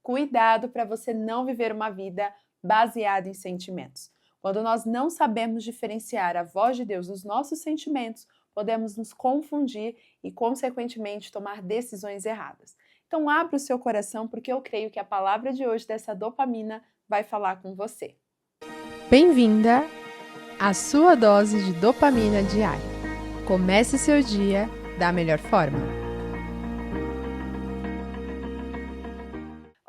Cuidado para você não viver uma vida baseada em sentimentos. Quando nós não sabemos diferenciar a voz de Deus dos nossos sentimentos, podemos nos confundir e, consequentemente, tomar decisões erradas. Então, abra o seu coração, porque eu creio que a palavra de hoje dessa dopamina vai falar com você. Bem-vinda à sua dose de dopamina diária. Comece seu dia da melhor forma.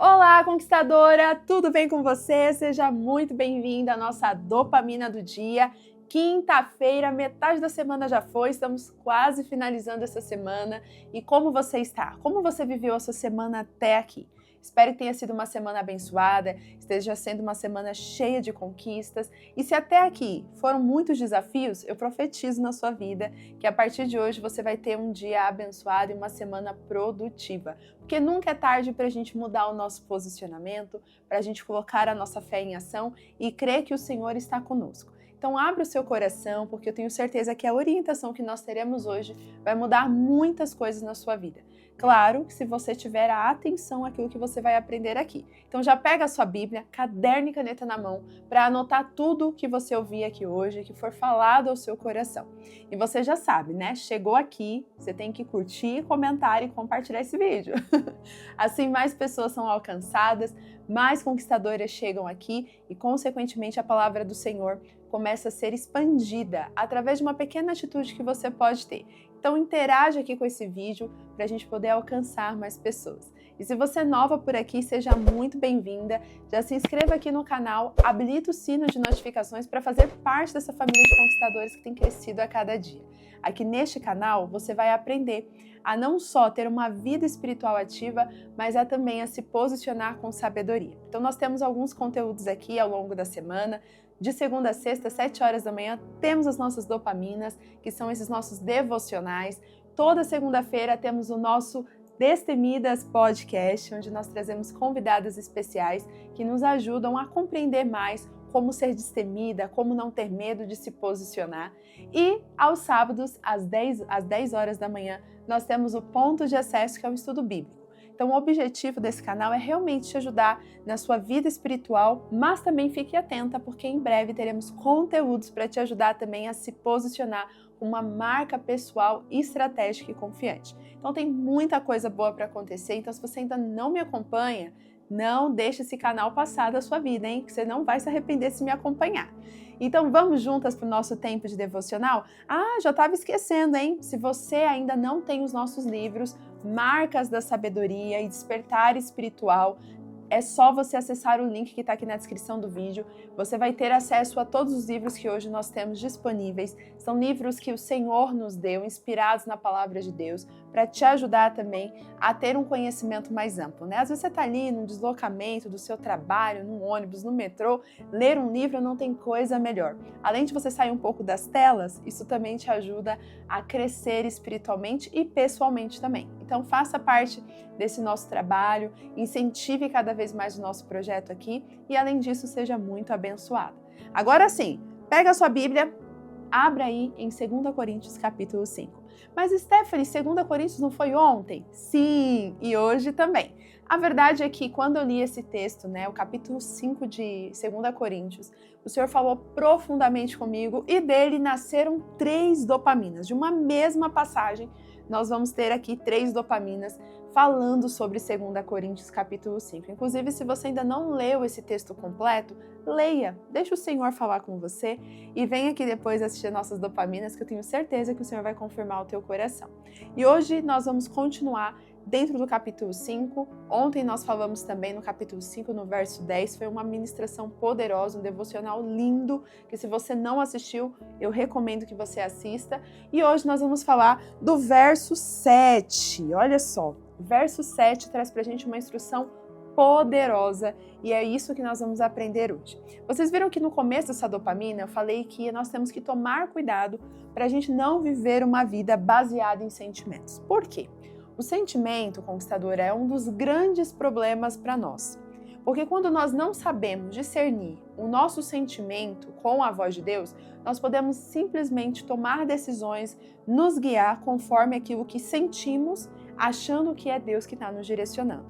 Olá, conquistadora! Tudo bem com você? Seja muito bem-vinda à nossa dopamina do dia. Quinta-feira, metade da semana já foi, estamos quase finalizando essa semana. E como você está? Como você viveu a sua semana até aqui? Espero que tenha sido uma semana abençoada, esteja sendo uma semana cheia de conquistas. E se até aqui foram muitos desafios, eu profetizo na sua vida que a partir de hoje você vai ter um dia abençoado e uma semana produtiva. Porque nunca é tarde para a gente mudar o nosso posicionamento, para a gente colocar a nossa fé em ação e crer que o Senhor está conosco. Então abra o seu coração, porque eu tenho certeza que a orientação que nós teremos hoje vai mudar muitas coisas na sua vida. Claro que se você tiver a atenção àquilo que você vai aprender aqui. Então já pega a sua Bíblia, caderno e caneta na mão para anotar tudo que você ouvir aqui hoje, que for falado ao seu coração. E você já sabe, né? Chegou aqui, você tem que curtir, comentar e compartilhar esse vídeo. Assim mais pessoas são alcançadas, mais conquistadoras chegam aqui e, consequentemente, a palavra do Senhor começa a ser expandida através de uma pequena atitude que você pode ter. Então interaja aqui com esse vídeo para a gente poder alcançar mais pessoas. E se você é nova por aqui, seja muito bem-vinda. Já se inscreva aqui no canal, habilita o sino de notificações para fazer parte dessa família de conquistadores que tem crescido a cada dia. Aqui neste canal você vai aprender a não só ter uma vida espiritual ativa, mas a também a se posicionar com sabedoria. Então nós temos alguns conteúdos aqui ao longo da semana. De segunda a sexta, 7 horas da manhã, temos as nossas dopaminas, que são esses nossos devocionais. Toda segunda-feira temos o nosso Destemidas Podcast, onde nós trazemos convidadas especiais que nos ajudam a compreender mais como ser destemida, como não ter medo de se posicionar. E aos sábados, às 10 horas da manhã, nós temos o Ponto de Acesso, que é o estudo bíblico. Então o objetivo desse canal é realmente te ajudar na sua vida espiritual, mas também fique atenta, porque em breve teremos conteúdos para te ajudar também a se posicionar com uma marca pessoal estratégica e confiante. Então tem muita coisa boa para acontecer, então se você ainda não me acompanha, não deixe esse canal passar da sua vida, hein? Que você não vai se arrepender se me acompanhar. Então vamos juntas para o nosso tempo de devocional? Ah, já estava esquecendo, hein? Se você ainda não tem os nossos livros, Marcas da Sabedoria e Despertar Espiritual, é só você acessar o link que está aqui na descrição do vídeo. Você vai ter acesso a todos os livros que hoje nós temos disponíveis. São livros que o Senhor nos deu, inspirados na palavra de Deus, para te ajudar também a ter um conhecimento mais amplo, né? Às vezes você está ali num deslocamento do seu trabalho, num ônibus, no metrô, ler um livro não tem coisa melhor. Além de você sair um pouco das telas, isso também te ajuda a crescer espiritualmente e pessoalmente também. Então faça parte desse nosso trabalho, incentive cada vez mais o nosso projeto aqui e, além disso, seja muito abençoado. Agora sim, pega a sua Bíblia, abra aí em 2 Coríntios capítulo 5. Mas Stephanie, 2 Coríntios não foi ontem? Sim, e hoje também. A verdade é que quando eu li esse texto, né, o capítulo 5 de 2 Coríntios, o Senhor falou profundamente comigo e dele nasceram 3 dopaminas. De uma mesma passagem, nós vamos ter aqui 3 dopaminas falando sobre 2 Coríntios capítulo 5. Inclusive, se você ainda não leu esse texto completo, leia, deixa o Senhor falar com você e vem aqui depois assistir nossas dopaminas, que eu tenho certeza que o Senhor vai confirmar o teu coração. E hoje nós vamos continuar dentro do capítulo 5. Ontem nós falamos também no capítulo 5, no verso 10, foi uma ministração poderosa, um devocional lindo, que se você não assistiu, eu recomendo que você assista. E hoje nós vamos falar do verso 7, olha só, o verso 7 traz pra gente uma instrução poderosa e é isso que nós vamos aprender hoje. Vocês viram que no começo dessa dopamina eu falei que nós temos que tomar cuidado para a gente não viver uma vida baseada em sentimentos. Por quê? O sentimento, conquistadora, é um dos grandes problemas para nós. Porque quando nós não sabemos discernir o nosso sentimento com a voz de Deus, nós podemos simplesmente tomar decisões, nos guiar conforme aquilo que sentimos, achando que é Deus que está nos direcionando.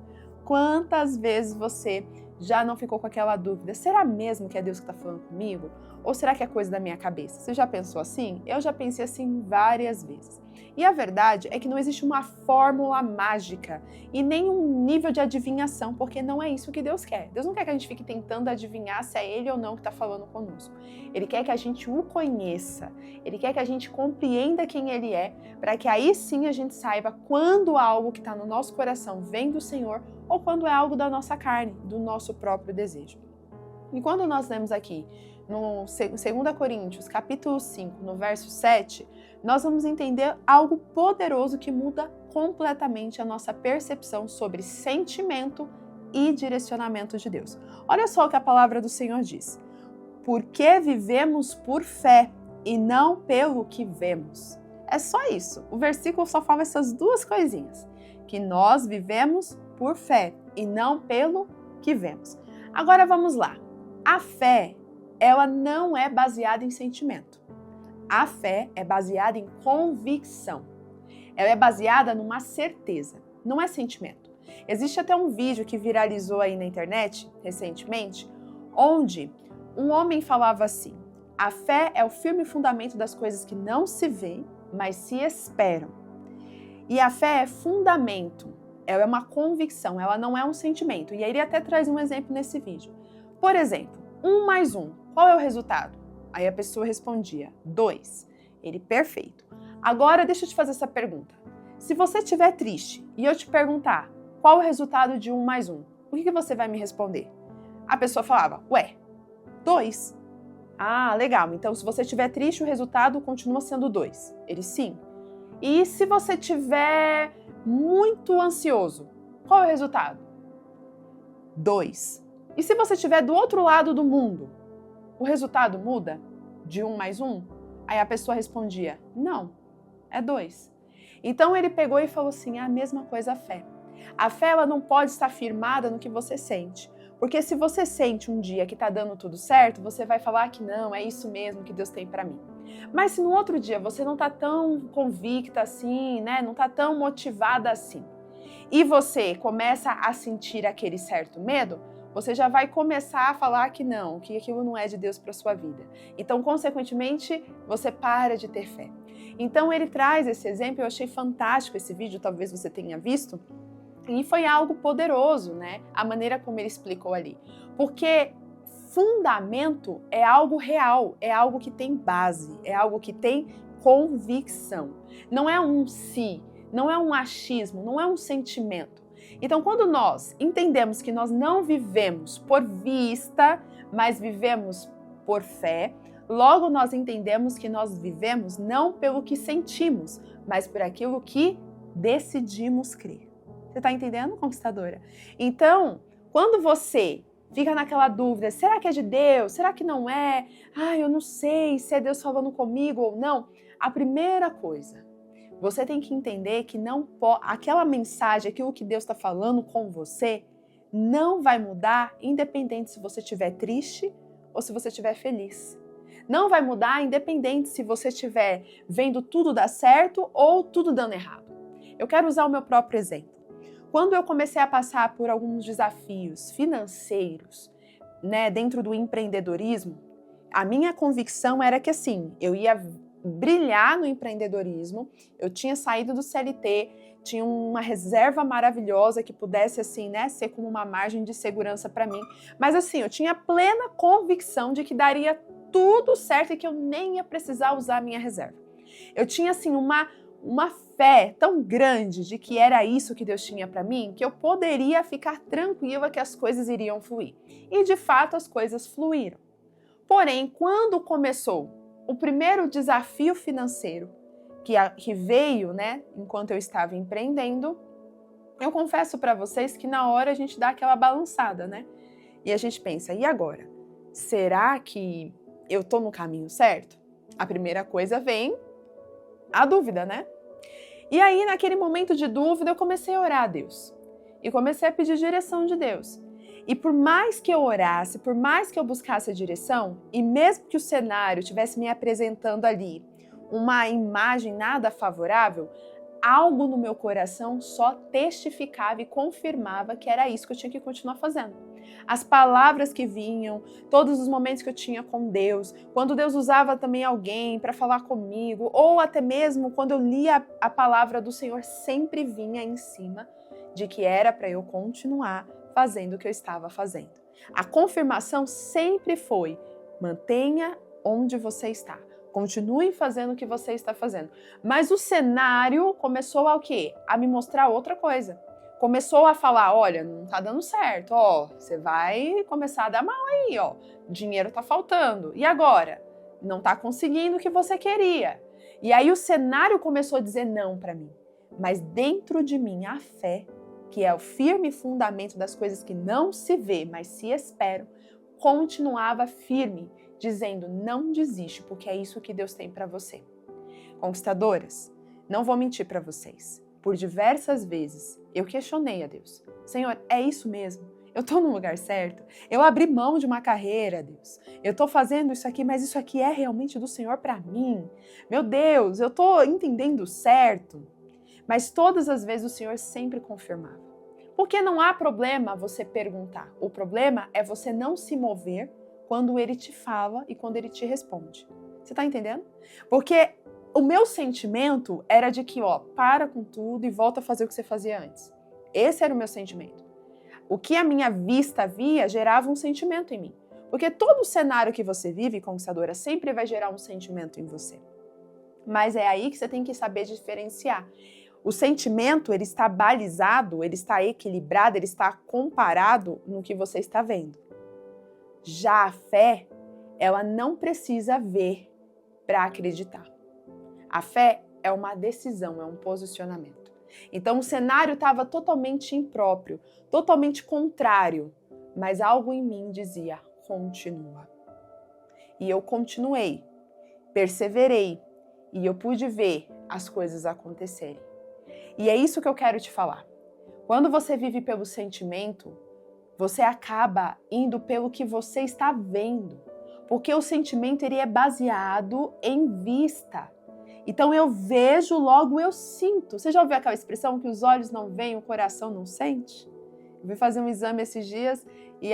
Quantas vezes você já não ficou com aquela dúvida? Será mesmo que é Deus que está falando comigo? Ou será que é coisa da minha cabeça? Você já pensou assim? Eu já pensei assim várias vezes. E a verdade é que não existe uma fórmula mágica e nem um nível de adivinhação, porque não é isso que Deus quer. Deus não quer que a gente fique tentando adivinhar se é Ele ou não que está falando conosco. Ele quer que a gente o conheça. Ele quer que a gente compreenda quem Ele é, para que aí sim a gente saiba quando algo que está no nosso coração vem do Senhor ou quando é algo da nossa carne, do nosso próprio desejo. E quando nós lemos aqui no 2 Coríntios, capítulo 5, no verso 7, nós vamos entender algo poderoso que muda completamente a nossa percepção sobre sentimento e direcionamento de Deus. Olha só o que a palavra do Senhor diz. Porque vivemos por fé e não pelo que vemos. É só isso. O versículo só fala essas duas coisinhas. Que nós vivemos por fé e não pelo que vemos. Agora vamos lá. A fé, ela não é baseada em sentimento. A fé é baseada em convicção. Ela é baseada numa certeza, não é sentimento. Existe até um vídeo que viralizou aí na internet, recentemente, onde um homem falava assim: a fé é o firme fundamento das coisas que não se veem, mas se esperam. E a fé é fundamento, ela é uma convicção, ela não é um sentimento. E aí ele até traz um exemplo nesse vídeo. Por exemplo, 1 mais 1, qual é o resultado? Aí a pessoa respondia, 2. Ele, perfeito. Agora deixa eu te fazer essa pergunta. Se você estiver triste e eu te perguntar qual o resultado de 1 mais 1, o que você vai me responder? A pessoa falava, 2. Ah, legal. Então se você estiver triste, o resultado continua sendo 2. Ele, sim. E se você estiver muito ansioso, qual é o resultado? 2. E se você estiver do outro lado do mundo, o resultado muda de 1 mais 1? Aí a pessoa respondia, não, é 2. Então ele pegou e falou assim, é a mesma coisa a fé. A fé ela não pode estar firmada no que você sente. Porque se você sente um dia que está dando tudo certo, você vai falar que não, é isso mesmo que Deus tem para mim. Mas se no outro dia você não está tão convicta assim, né, não está tão motivada assim, e você começa a sentir aquele certo medo, você já vai começar a falar que não, que aquilo não é de Deus para sua vida. Então, consequentemente, você para de ter fé. Então, ele traz esse exemplo, eu achei fantástico esse vídeo, talvez você tenha visto, e foi algo poderoso, né? A maneira como ele explicou ali. Porque fundamento é algo real, é algo que tem base, é algo que tem convicção. Não é um si, não é um achismo, não é um sentimento. Então, quando nós entendemos que nós não vivemos por vista, mas vivemos por fé, logo nós entendemos que nós vivemos não pelo que sentimos, mas por aquilo que decidimos crer. Você está entendendo, conquistadora? Então, quando você fica naquela dúvida, será que é de Deus? Será que não é? Eu não sei se é Deus falando comigo ou não. A primeira coisa, você tem que entender que aquela mensagem, aquilo que Deus está falando com você, não vai mudar independente se você estiver triste ou se você estiver feliz. Não vai mudar independente se você estiver vendo tudo dar certo ou tudo dando errado. Eu quero usar o meu próprio exemplo. Quando eu comecei a passar por alguns desafios financeiros, né, dentro do empreendedorismo, a minha convicção era que assim, eu ia brilhar no empreendedorismo, eu tinha saído do CLT, tinha uma reserva maravilhosa que pudesse assim, né, ser como uma margem de segurança para mim, mas assim, eu tinha plena convicção de que daria tudo certo e que eu nem ia precisar usar a minha reserva. Eu tinha assim uma fé tão grande de que era isso que Deus tinha para mim, que eu poderia ficar tranquila que as coisas iriam fluir. E de fato as coisas fluíram. Porém, quando começou o primeiro desafio financeiro que veio, né, enquanto eu estava empreendendo, eu confesso para vocês que na hora a gente dá aquela balançada, né? E a gente pensa, e agora? Será que eu tô no caminho certo? A primeira coisa vem a dúvida, né? E aí, naquele momento de dúvida, eu comecei a orar a Deus. E comecei a pedir direção de Deus. E por mais que eu orasse, por mais que eu buscasse a direção, e mesmo que o cenário estivesse me apresentando ali uma imagem nada favorável, algo no meu coração só testificava e confirmava que era isso que eu tinha que continuar fazendo. As palavras que vinham, todos os momentos que eu tinha com Deus, quando Deus usava também alguém para falar comigo, ou até mesmo quando eu lia a palavra do Senhor, sempre vinha em cima de que era para eu continuar fazendo o que eu estava fazendo. A confirmação sempre foi: mantenha onde você está. Continue fazendo o que você está fazendo. Mas o cenário começou a o quê? A me mostrar outra coisa. Começou a falar: olha, não tá dando certo, ó, você vai começar a dar mal aí, ó, dinheiro tá faltando. E agora? Não tá conseguindo o que você queria. E aí o cenário começou a dizer não para mim. Mas dentro de mim a fé, que é o firme fundamento das coisas que não se vê, mas se esperam, continuava firme, dizendo: não desiste, porque é isso que Deus tem para você. Conquistadoras, não vou mentir para vocês. Por diversas vezes eu questionei a Deus: Senhor, é isso mesmo? Eu estou no lugar certo? Eu abri mão de uma carreira, Deus. Eu estou fazendo isso aqui, mas isso aqui é realmente do Senhor para mim? Meu Deus, eu estou entendendo certo? Mas todas as vezes o Senhor sempre confirmava. Porque não há problema você perguntar. O problema é você não se mover quando Ele te fala e quando Ele te responde. Você está entendendo? Porque o meu sentimento era de que, ó, para com tudo e volta a fazer o que você fazia antes. Esse era o meu sentimento. O que a minha vista via gerava um sentimento em mim. Porque todo cenário que você vive, conquistadora, sempre vai gerar um sentimento em você. Mas é aí que você tem que saber diferenciar. O sentimento, ele está balizado, ele está equilibrado, ele está comparado no que você está vendo. Já a fé, ela não precisa ver para acreditar. A fé é uma decisão, é um posicionamento. Então o cenário estava totalmente impróprio, totalmente contrário, mas algo em mim dizia: continua. E eu continuei, perseverei, e eu pude ver as coisas acontecerem. E é isso que eu quero te falar. Quando você vive pelo sentimento, você acaba indo pelo que você está vendo, porque o sentimento ele é baseado em vista. Então eu vejo, logo eu sinto. Você já ouviu aquela expressão que os olhos não veem, o coração não sente? Eu fui fazer um exame esses dias e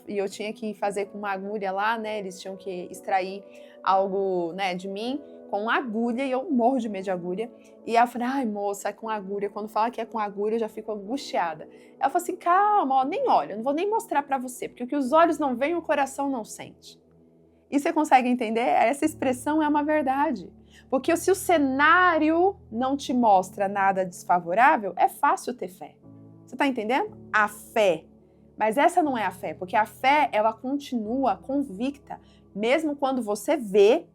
eu tinha que fazer com uma agulha lá, né? Eles tinham que extrair algo, né, de mim com agulha e eu morro de medo de agulha. E ela falou: ai, moça, é com agulha. Quando fala que é com agulha, eu já fico angustiada. Ela falou assim: calma, ó, nem olha, eu não vou nem mostrar pra você, porque o que os olhos não veem, o coração não sente. E você consegue entender? Essa expressão é uma verdade. Porque se o cenário não te mostra nada desfavorável, é fácil ter fé. Você está entendendo? A fé. Mas essa não é a fé, porque a fé, ela continua convicta, mesmo quando você vê,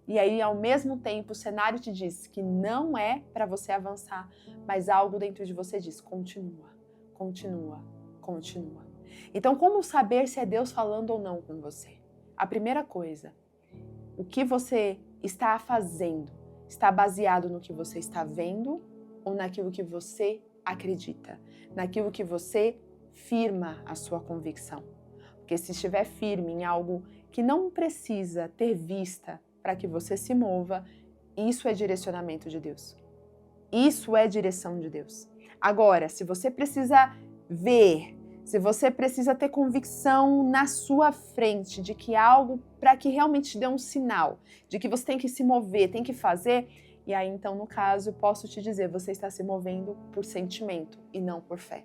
e aí ao mesmo tempo o cenário te diz que não é para você avançar, mas algo dentro de você diz: continua, continua, continua. Então, como saber se é Deus falando ou não com você? A primeira coisa, o que você está fazendo está baseado no que você está vendo ou naquilo que você acredita, naquilo que você firma a sua convicção. Porque se estiver firme em algo que não precisa ter vista para que você se mova, isso é direcionamento de Deus. Isso é direção de Deus. Agora, se você precisa ver, se você precisa ter convicção na sua frente de que algo, para que realmente te dê um sinal, de que você tem que se mover, tem que fazer, e aí então no caso eu posso te dizer, você está se movendo por sentimento e não por fé.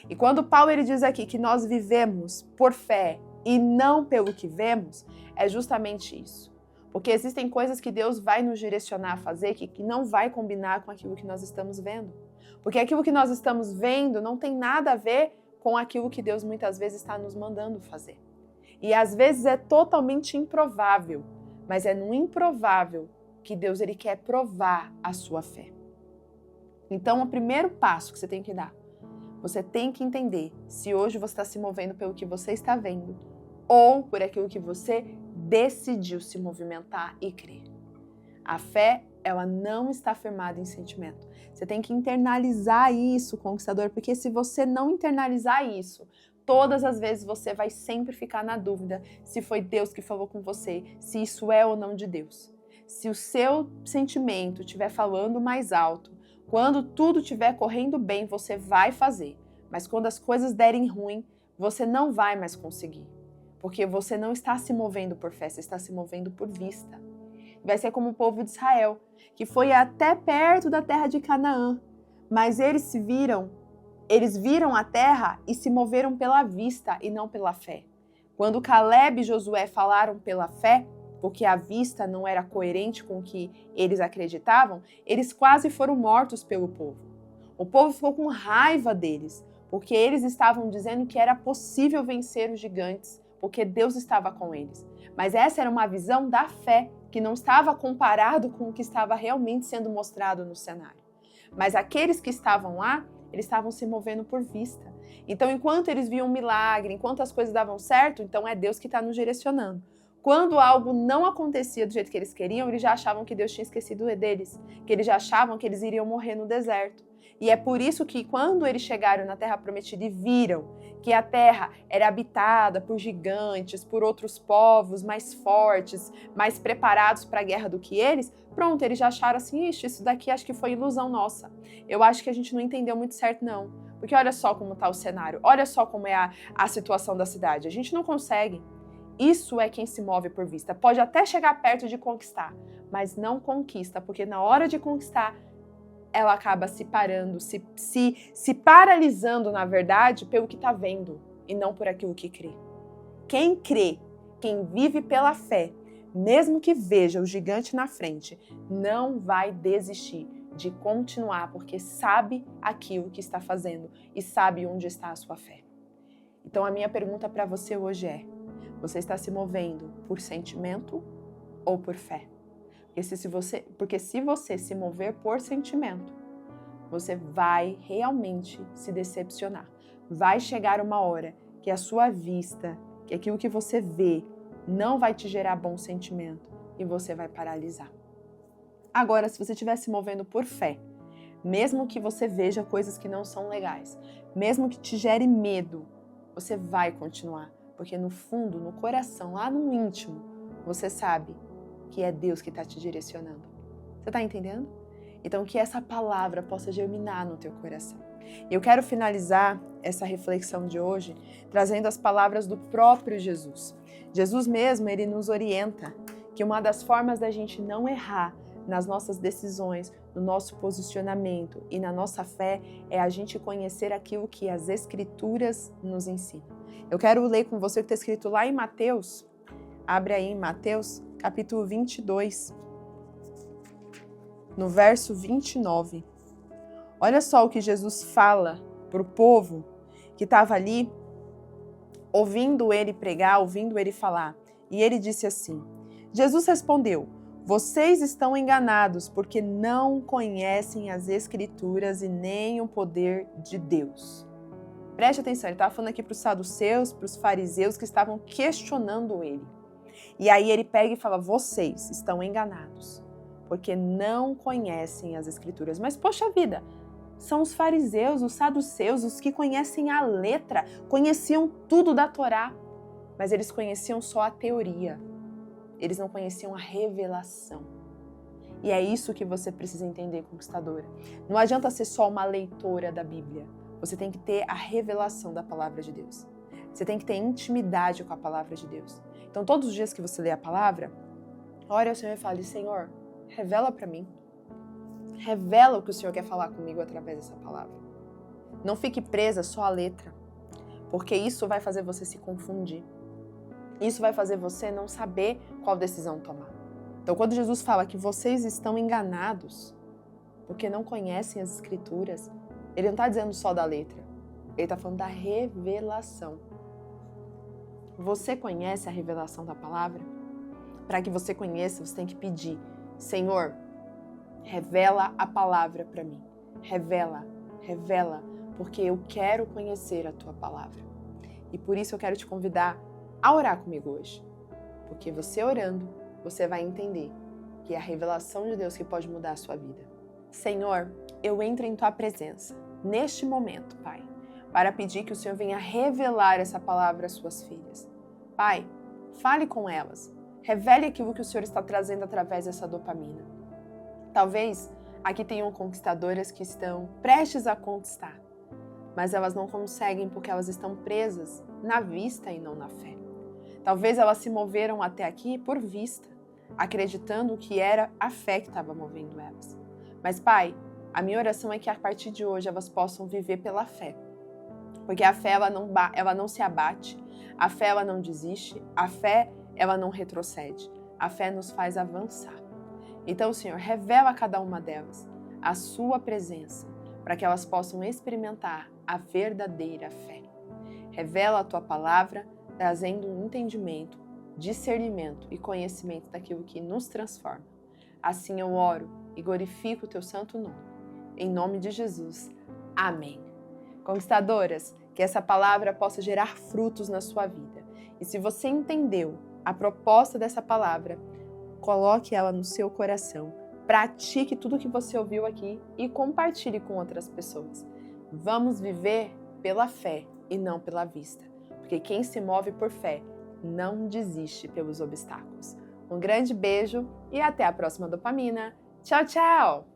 E quando Paulo ele diz aqui que nós vivemos por fé e não pelo que vemos, é justamente isso. Porque existem coisas que Deus vai nos direcionar a fazer que não vai combinar com aquilo que nós estamos vendo. Porque aquilo que nós estamos vendo não tem nada a ver com aquilo que Deus muitas vezes está nos mandando fazer. E às vezes é totalmente improvável, mas é no improvável que Deus ele quer provar a sua fé. Então, o primeiro passo que você tem que dar, você tem que entender se hoje você está se movendo pelo que você está vendo ou por aquilo que você decidiu se movimentar e crer. A fé, ela não está firmada em sentimento. Você tem que internalizar isso, conquistador, porque se você não internalizar isso, todas as vezes você vai sempre ficar na dúvida se foi Deus que falou com você, se isso é ou não de Deus. Se o seu sentimento estiver falando mais alto, Quando tudo estiver correndo bem, você vai fazer. Mas quando as coisas derem ruim, você não vai mais conseguir. Porque você não está se movendo por fé, você está se movendo por vista. Vai ser como o povo de Israel, que foi até perto da terra de Canaã, mas eles viram a terra e se moveram pela vista e não pela fé. Quando Caleb e Josué falaram pela fé, porque a vista não era coerente com o que eles acreditavam, eles quase foram mortos pelo povo. O povo ficou com raiva deles, porque eles estavam dizendo que era possível vencer os gigantes, porque Deus estava com eles. Mas essa era uma visão da fé, que não estava comparado com o que estava realmente sendo mostrado no cenário. Mas aqueles que estavam lá, eles estavam se movendo por vista. Então, enquanto eles viam um milagre, enquanto as coisas davam certo, então é Deus que está nos direcionando. Quando algo não acontecia do jeito que eles queriam, eles já achavam que Deus tinha esquecido deles, que eles já achavam que eles iriam morrer no deserto. E é por isso que quando eles chegaram na Terra Prometida e viram que a terra era habitada por gigantes, por outros povos mais fortes, mais preparados para a guerra do que eles, pronto, eles já acharam assim, isso daqui acho que foi ilusão nossa. Eu acho que a gente não entendeu muito certo não, porque olha só como está o cenário, olha só como é a situação da cidade, a gente não consegue. Isso é quem se move por vista, pode até chegar perto de conquistar, mas não conquista, porque na hora de conquistar, ela acaba se parando, se paralisando, na verdade, pelo que está vendo e não por aquilo que crê. Quem crê, quem vive pela fé, mesmo que veja o gigante na frente, não vai desistir de continuar, porque sabe aquilo que está fazendo e sabe onde está a sua fé. Então a minha pergunta para você hoje é: você está se movendo por sentimento ou por fé? Porque se você se mover por sentimento, você vai realmente se decepcionar. Vai chegar uma hora que a sua vista, que aquilo que você vê, não vai te gerar bom sentimento e você vai paralisar. Agora, se você estiver se movendo por fé, mesmo que você veja coisas que não são legais, mesmo que te gere medo, você vai continuar. Porque no fundo, no coração, lá no íntimo, você sabe que é Deus que está te direcionando. Você está entendendo? Então, que essa palavra possa germinar no teu coração. E eu quero finalizar essa reflexão de hoje trazendo as palavras do próprio Jesus. Jesus mesmo, ele nos orienta que uma das formas da gente não errar nas nossas decisões, no nosso posicionamento e na nossa fé é a gente conhecer aquilo que as Escrituras nos ensinam. Eu quero ler com você o que está escrito lá em Mateus. Abre aí em Mateus, capítulo 22, no verso 29. Olha só o que Jesus fala para o povo que estava ali, ouvindo ele pregar, ouvindo ele falar. E ele disse assim: Jesus respondeu: vocês estão enganados porque não conhecem as Escrituras e nem o poder de Deus. Preste atenção, ele estava falando aqui para os saduceus, para os fariseus que estavam questionando ele. E aí ele pega e fala: vocês estão enganados, porque não conhecem as Escrituras. Mas poxa vida, são os fariseus, os saduceus, os que conhecem a letra, conheciam tudo da Torá, mas eles conheciam só a teoria. Eles não conheciam a revelação. E é isso que você precisa entender, conquistadora. Não adianta ser só uma leitora da Bíblia. Você tem que ter a revelação da palavra de Deus. Você tem que ter intimidade com a palavra de Deus. Então, todos os dias que você lê a palavra, ore ao Senhor e fale: Senhor, revela para mim. Revela o que o Senhor quer falar comigo através dessa palavra. Não fique presa só à letra, porque isso vai fazer você se confundir. Isso vai fazer você não saber qual decisão tomar. Então, quando Jesus fala que vocês estão enganados porque não conhecem as Escrituras, ele não está dizendo só da letra. Ele está falando da revelação. Você conhece a revelação da palavra? Para que você conheça, você tem que pedir: Senhor, revela a palavra para mim. Revela, porque eu quero conhecer a tua palavra. E por isso eu quero te convidar a orar comigo hoje. Porque você orando, você vai entender que é a revelação de Deus que pode mudar a sua vida. Senhor, eu entro em tua presença, neste momento, Pai, para pedir que o Senhor venha revelar essa palavra às suas filhas. Pai, fale com elas, revele aquilo que o Senhor está trazendo através dessa dopamina. Talvez Aqui tem conquistadoras que estão prestes a conquistar, mas elas não conseguem porque elas estão presas na vista e não na fé. Talvez elas se moveram até aqui por vista, acreditando que era a fé que estava movendo elas. Mas, Pai, a minha oração é que a partir de hoje elas possam viver pela fé. Porque a fé ela não se abate, a fé ela não desiste, a fé ela não retrocede. A fé nos faz avançar. Então, Senhor, revela a cada uma delas a sua presença, para que elas possam experimentar a verdadeira fé. Revela a tua palavra, trazendo um entendimento, discernimento e conhecimento daquilo que nos transforma. Assim eu oro e glorifico o teu santo nome. Em nome de Jesus. Amém. Conquistadoras, que essa palavra possa gerar frutos na sua vida. E se você entendeu a proposta dessa palavra, coloque ela no seu coração, pratique tudo que você ouviu aqui e compartilhe com outras pessoas. Vamos viver pela fé e não pela vista, porque quem se move por fé não desiste pelos obstáculos. Um grande beijo e até a próxima dopamina. Tchau, tchau!